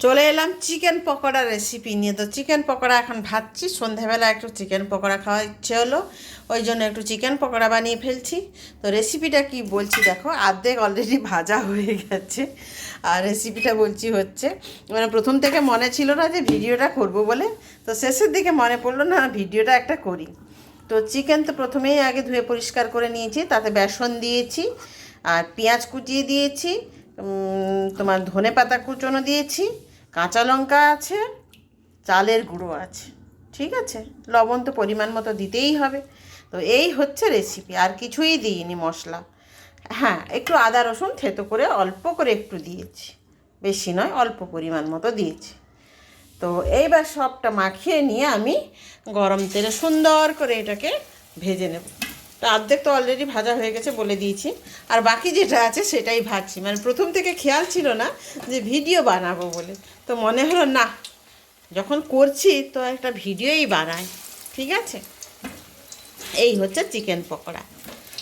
চলে এলাম chicken pakora recipe নিয়ে। তো চিকেন পকোড়া এখন ভাজছি, সন্ধেবেলা একটু চিকেন পকোড়া খাওয়ার ইচ্ছে হলো, ওই জন্য একটু চিকেন পকোড়া বানিয়ে ফেলছি। তো রেসিপিটা কি বলছি দেখো, অর্ধেক অলরেডি ভাজা হয়ে গেছে। আর রেসিপিটা বলছি হচ্ছে, মানে প্রথম থেকে মনে ছিল না যে ভিডিওটা করব বলে, তো শেষের দিকে মনে পড়লো না ভিডিওটা একটা করি। তো চিকেন তো প্রথমেই আগে ধুয়ে পরিষ্কার করে নিয়েছি, তাতে বেসন দিয়েছি আর পেঁয়াজ কুচিয়ে দিয়েছি, তোমার ধনেপাতা কুচনো দিয়েছি, কাঁচা লঙ্কা আছে, চালের গুঁড়ো আছে, ঠিক আছে, লবণ তো পরিমাণ মতো দিতেই হবে। তো এই হচ্ছে রেসিপি, আর কিছুই দিইনি মশলা। হ্যাঁ, একটু আদা রসুন থেতো করে অল্প করে একটু দিয়েছি, বেশি নয়, অল্প পরিমাণ মতো দিয়েছি। তো এইবার সবটা মাখিয়ে নিয়ে আমি গরম তেলে সুন্দর করে এটাকে ভেজে নেব। তো অর্ধেক তো অলরেডি ভাজা হয়ে গেছে বলে দিয়েছি, আর বাকি যেটা আছে সেটাই ভাজছি। মানে প্রথম থেকে খেয়াল ছিল না যে ভিডিও বানাবো বলে, তো মনে হলো না, যখন করছি তো একটা ভিডিওই বানাই, ঠিক আছে। এই হচ্ছে চিকেন পকোড়া।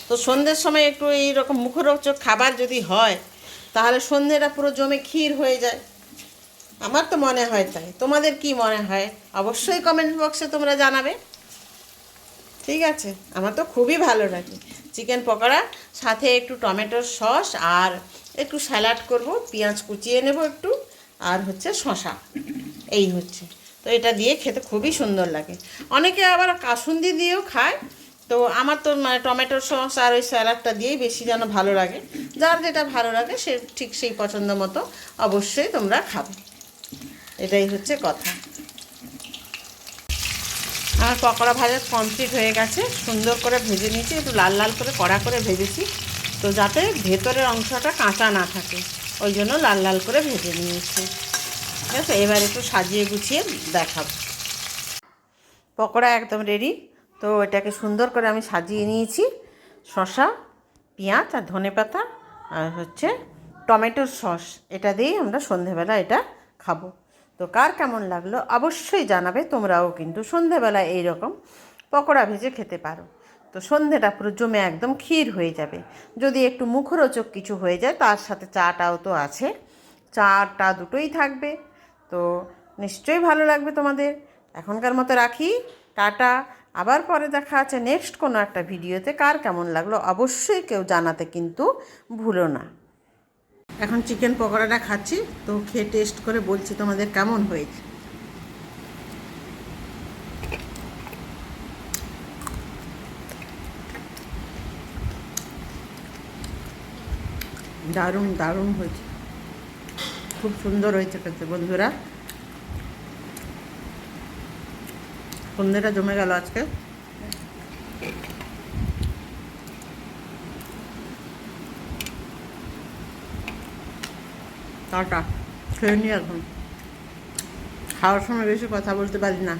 তো সন্ধ্যের সময় একটু এইরকম মুখরোচক খাবার যদি হয়, তাহলে সন্ধ্যেটা পুরো জমে ক্ষীর হয়ে যায়। আমার তো মনে হয় তাই, তোমাদের কি মনে হয় অবশ্যই কমেন্ট বক্সে তোমরা জানাবে, ঠিক আছে। আমার তো খুবই ভালো লাগে চিকেন পকোড়া, সাথে একটু টমেটোর সস আর একটু স্যালাড করব, পেঁয়াজ কুচিয়ে নেব একটু, আর হচ্ছে শসা, এই হচ্ছে। তো এটা দিয়ে খেতে খুবই সুন্দর লাগে। অনেকে আবার কাসুন্দি দিয়েও খায়, তো আমার তো মানে টমেটোর সস আর ওই স্যালাডটা দিয়েই বেশি যেন ভালো লাগে। যার যেটা ভালো লাগে সে ঠিক সেই পছন্দ মতো অবশ্যই তোমরা খাবে, এটাই হচ্ছে কথা। আমার পকোড়া ভাজা কমপ্লিট হয়ে গেছে, সুন্দর করে ভেজে নিয়েছি, একটু লাল লাল করে কড়া করে ভেজেছি, তো যাতে ভেতরের অংশটা কাঁচা না থাকে, ওই জন্য লাল লাল করে ভেজে নিয়েছি, ঠিক আছে। এবার একটু সাজিয়ে গুছিয়ে দেখাবো। পকোড়া একদম রেডি। তো এটাকে সুন্দর করে আমি সাজিয়ে নিয়েছি, শসা, পেঁয়াজ আর ধনেপাতা আর হচ্ছে টমেটোর সস, এটা দিয়েই আমরা সন্ধেবেলা এটা খাবো। তো কার কেমন লাগলো অবশ্যই জানাবে। তোমরাও কিন্তু সন্ধেবেলা এইরকম পকোড়া ভেজে খেতে পারো। তো সন্ধেটা পুরো জমে একদম ক্ষীর হয়ে যাবে। যদি একটু মুখরোচক কিছু হয়ে যায়, তার সাথে চাটাও তো আছে, চাটা দুটোই থাকবে। তো নিশ্চয়ই ভালো লাগবে তোমাদের। এখনকার মতো রাখি, টাটা। আবার পরে দেখা আছে নেক্সট কোনো একটা ভিডিওতে। কার কেমন লাগলো অবশ্যই কেউ জানাতে কিন্তু ভুলো না। এখন চিকেন পকোড়াটা খাচ্ছি, তো খেয়ে টেস্ট করে বলছি তোমাদের কেমন হয়েছে। দারুণ দারুণ হয়েছে, খুব সুন্দর হয়েছে খেতে বন্ধুরা। সন্ধ্যেটা জমে গেল আজকে। টাটা, খেয়ে নি এখন, খাওয়ার সময় বেশি কথা বলতে পারি না।